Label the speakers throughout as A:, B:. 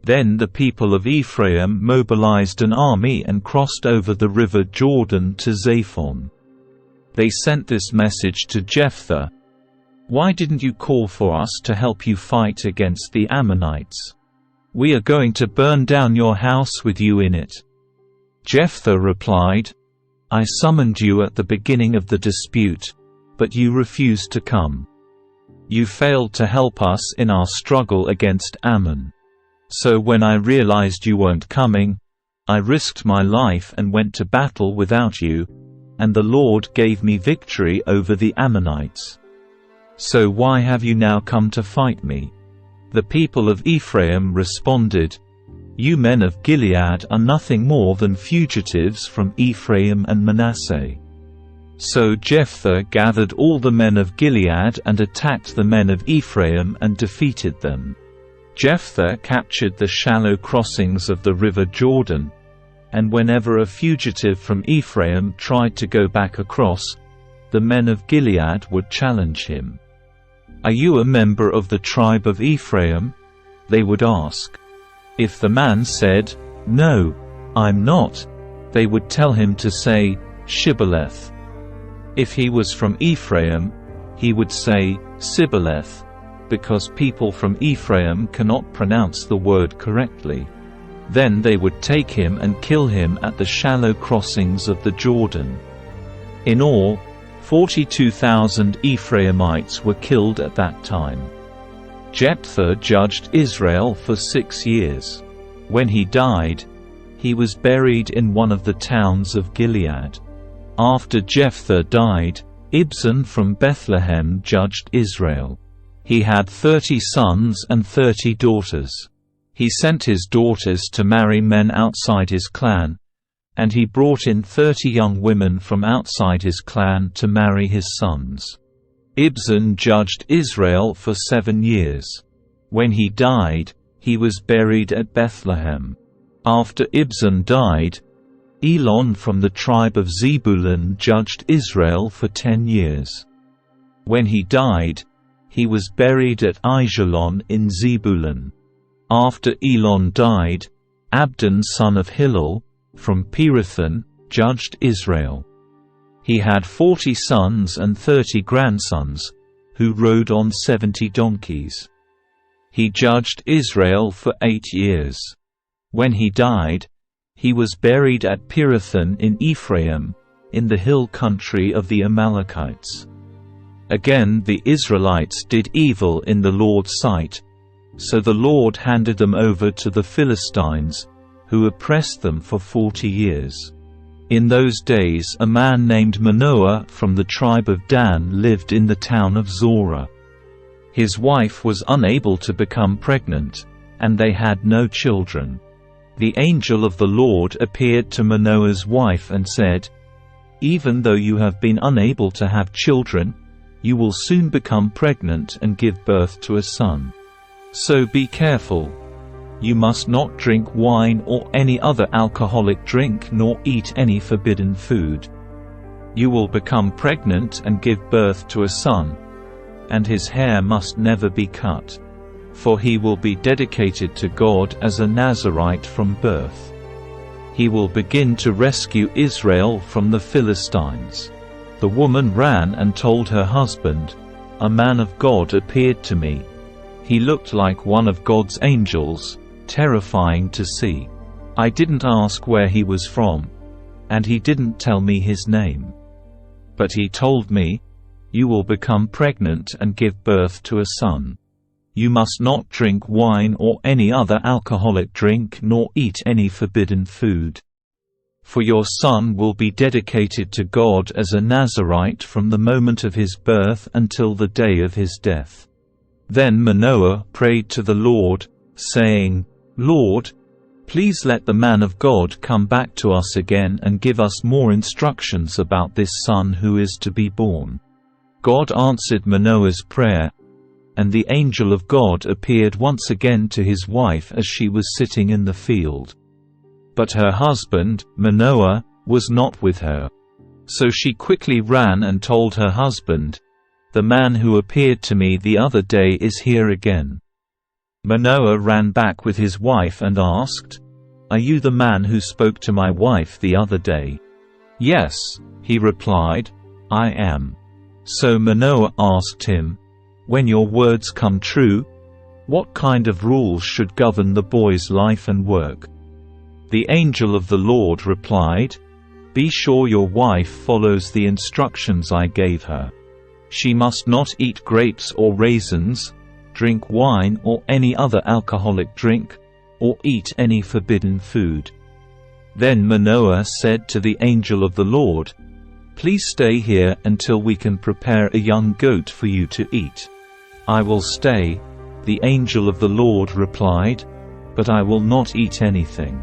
A: Then the people of Ephraim mobilized an army and crossed over the river Jordan to Zaphon. They sent this message to Jephthah, "Why didn't you call for us to help you fight against the Ammonites? We are going to burn down your house with you in it." Jephthah replied, "I summoned you at the beginning of the dispute, but you refused to come. You failed to help us in our struggle against Ammon. So when I realized you weren't coming, I risked my life and went to battle without you, and the Lord gave me victory over the Ammonites. So why have you now come to fight me?" The people of Ephraim responded, "You men of Gilead are nothing more than fugitives from Ephraim and Manasseh." So Jephthah gathered all the men of Gilead and attacked the men of Ephraim and defeated them. Jephthah captured the shallow crossings of the river Jordan, and whenever a fugitive from Ephraim tried to go back across, the men of Gilead would challenge him. "Are you a member of the tribe of Ephraim?" they would ask. If the man said, "No, I'm not," they would tell him to say, "Shibboleth." If he was from Ephraim, he would say, "Sibboleth," because people from Ephraim cannot pronounce the word correctly. Then they would take him and kill him at the shallow crossings of the Jordan. In all, 42,000 Ephraimites were killed at that time. Jephthah judged Israel for 6 years. When he died, he was buried in one of the towns of Gilead. After Jephthah died, Ibzan from Bethlehem judged Israel. He had 30 sons and 30 daughters. He sent his daughters to marry men outside his clan, and he brought in 30 young women from outside his clan to marry his sons. Ibzan judged Israel for 7 years. When he died, he was buried at Bethlehem. After Ibzan died, Elon from the tribe of Zebulun judged Israel for 10 years. When he died, he was buried at Aijalon in Zebulun. After Elon died, Abdon son of Hillel, from Pirathon, judged Israel. He had 40 sons and 30 grandsons, who rode on 70 donkeys. He judged Israel for 8 years. When he died, he was buried at Pirathon in Ephraim, in the hill country of the Amalekites. Again the Israelites did evil in the Lord's sight, so the Lord handed them over to the Philistines, who oppressed them for 40 years. In those days a man named Manoah from the tribe of Dan lived in the town of Zorah. His wife was unable to become pregnant, and they had no children. The angel of the Lord appeared to Manoah's wife and said, "Even though you have been unable to have children, you will soon become pregnant and give birth to a son. So be careful. You must not drink wine or any other alcoholic drink nor eat any forbidden food. You will become pregnant and give birth to a son, and his hair must never be cut, for he will be dedicated to God as a Nazirite from birth. He will begin to rescue Israel from the Philistines." The woman ran and told her husband, "A man of God appeared to me. He looked like one of God's angels, terrifying to see. I didn't ask where he was from, and he didn't tell me his name. But he told me, 'You will become pregnant and give birth to a son. You must not drink wine or any other alcoholic drink nor eat any forbidden food. For your son will be dedicated to God as a Nazirite from the moment of his birth until the day of his death.'" Then Manoah prayed to the Lord, saying, "Lord, please let the man of God come back to us again and give us more instructions about this son who is to be born." God answered Manoah's prayer, and the angel of God appeared once again to his wife as she was sitting in the field. But her husband, Manoah, was not with her. So she quickly ran and told her husband, "The man who appeared to me the other day is here again." Manoah ran back with his wife and asked, "Are you the man who spoke to my wife the other day?" "Yes," he replied, "I am." So Manoah asked him, "When your words come true, what kind of rules should govern the boy's life and work?" The angel of the Lord replied, "Be sure your wife follows the instructions I gave her. She must not eat grapes or raisins, drink wine or any other alcoholic drink, or eat any forbidden food." Then Manoah said to the angel of the Lord, "Please stay here until we can prepare a young goat for you to eat." "I will stay," the angel of the Lord replied, "but I will not eat anything.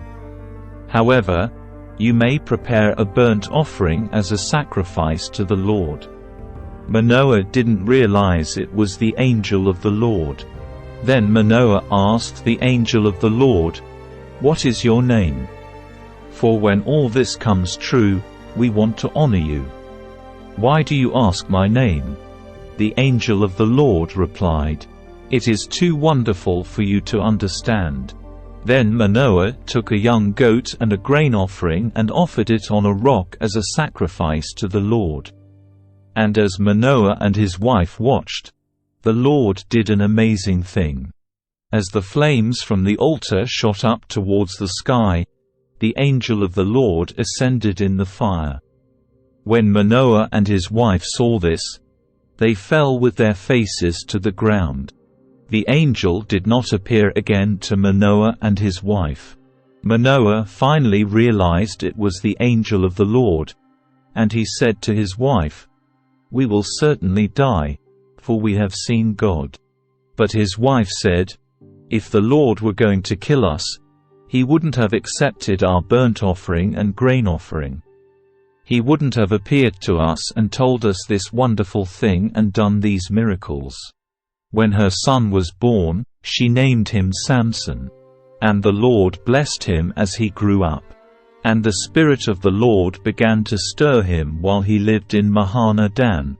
A: However, you may prepare a burnt offering as a sacrifice to the Lord." Manoah didn't realize it was the angel of the Lord. Then Manoah asked the angel of the Lord, "What is your name? For when all this comes true, we want to honor you." "Why do you ask my name?" the angel of the Lord replied. "It is too wonderful for you to understand." Then Manoah took a young goat and a grain offering and offered it on a rock as a sacrifice to the Lord. And as Manoah and his wife watched, the Lord did an amazing thing. As the flames from the altar shot up towards the sky, the angel of the Lord ascended in the fire. When Manoah and his wife saw this, they fell with their faces to the ground. The angel did not appear again to Manoah and his wife. Manoah finally realized it was the angel of the Lord, and he said to his wife, "We will certainly die, for we have seen God." But his wife said, "If the Lord were going to kill us, He wouldn't have accepted our burnt offering and grain offering. He wouldn't have appeared to us and told us this wonderful thing and done these miracles." When her son was born, she named him Samson. And the Lord blessed him as he grew up. And the Spirit of the Lord began to stir him while he lived in Mahaneh Dan,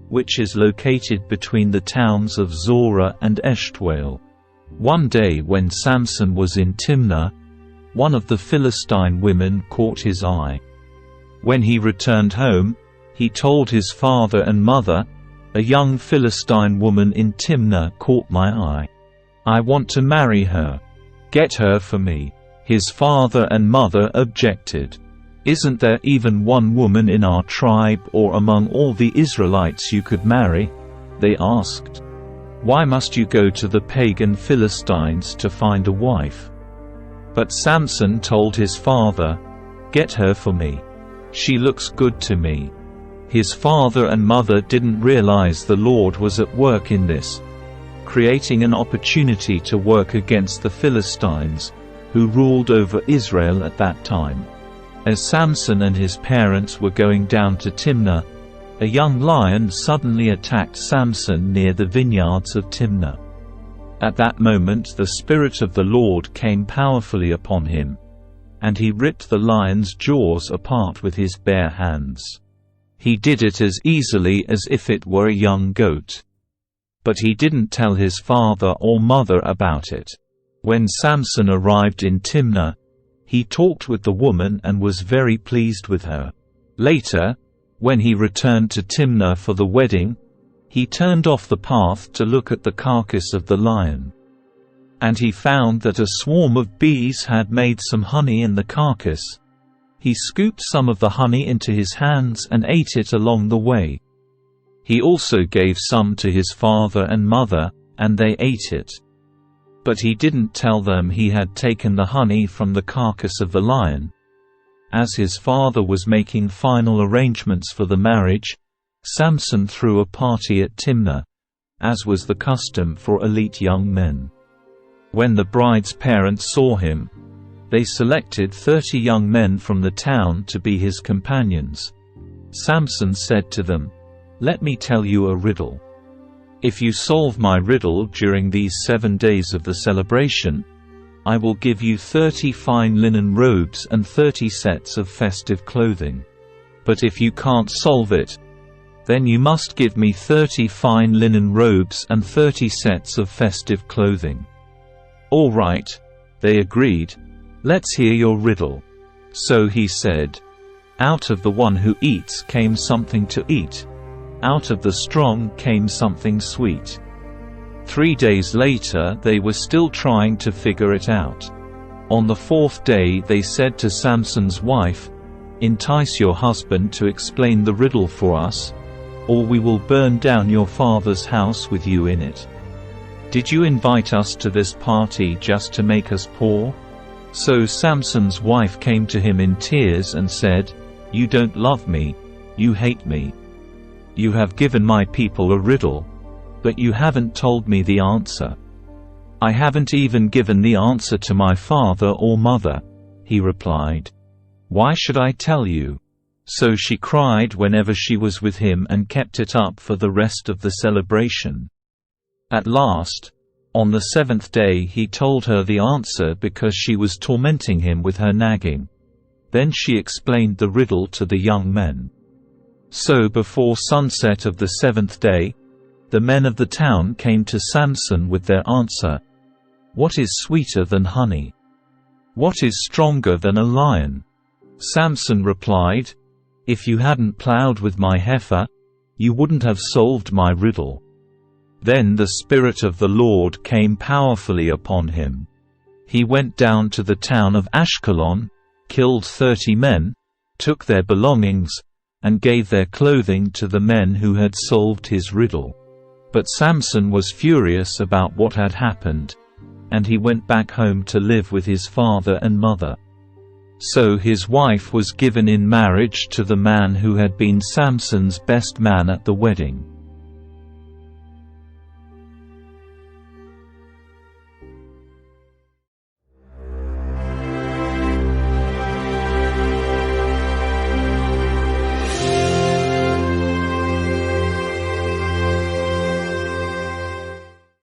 A: which is located between the towns of Zorah and Eshtaol. One day when Samson was in Timnah, one of the Philistine women caught his eye. When he returned home, he told his father and mother, "A young Philistine woman in Timnah caught my eye. I want to marry her. Get her for me." His father and mother objected. "Isn't there even one woman in our tribe or among all the Israelites you could marry?" they asked. "Why must you go to the pagan Philistines to find a wife?" But Samson told his father, "Get her for me. She looks good to me." His father and mother didn't realize the Lord was at work in this, creating an opportunity to work against the Philistines, who ruled over Israel at that time. As Samson and his parents were going down to Timnah, a young lion suddenly attacked Samson near the vineyards of Timnah. At that moment the Spirit of the Lord came powerfully upon him, and he ripped the lion's jaws apart with his bare hands. He did it as easily as if it were a young goat. But he didn't tell his father or mother about it. When Samson arrived in Timnah, he talked with the woman and was very pleased with her. Later, when he returned to Timnah for the wedding, he turned off the path to look at the carcass of the lion. And he found that a swarm of bees had made some honey in the carcass. He scooped some of the honey into his hands and ate it along the way. He also gave some to his father and mother, and they ate it. But he didn't tell them he had taken the honey from the carcass of the lion. As his father was making final arrangements for the marriage, Samson threw a party at Timnah, as was the custom for elite young men. When the bride's parents saw him, they selected 30 young men from the town to be his companions. Samson said to them, "Let me tell you a riddle. If you solve my riddle during these 7 days of the celebration, I will give you 30 fine linen robes and 30 sets of festive clothing. But if you can't solve it, then you must give me 30 fine linen robes and 30 sets of festive clothing." "All right," they agreed. "Let's hear your riddle." So he said, "Out of the one who eats came something to eat. Out of the strong came something sweet." 3 days later they were still trying to figure it out. On the 4th day they said to Samson's wife, "Entice your husband to explain the riddle for us, or we will burn down your father's house with you in it. Did you invite us to this party just to make us poor?" So Samson's wife came to him in tears and said, "You don't love me, you hate me. You have given my people a riddle, but you haven't told me the answer." "I haven't even given the answer to my father or mother," he replied. "Why should I tell you?" So she cried whenever she was with him and kept it up for the rest of the celebration. At last, on the 7th day he told her the answer because she was tormenting him with her nagging. Then she explained the riddle to the young men. So before sunset of the 7th day, the men of the town came to Samson with their answer. "What is sweeter than honey? What is stronger than a lion?" Samson replied, "If you hadn't plowed with my heifer, you wouldn't have solved my riddle." Then the Spirit of the Lord came powerfully upon him. He went down to the town of Ashkelon, killed 30 men, took their belongings, and gave their clothing to the men who had solved his riddle. But Samson was furious about what had happened, and he went back home to live with his father and mother. So his wife was given in marriage to the man who had been Samson's best man at the wedding.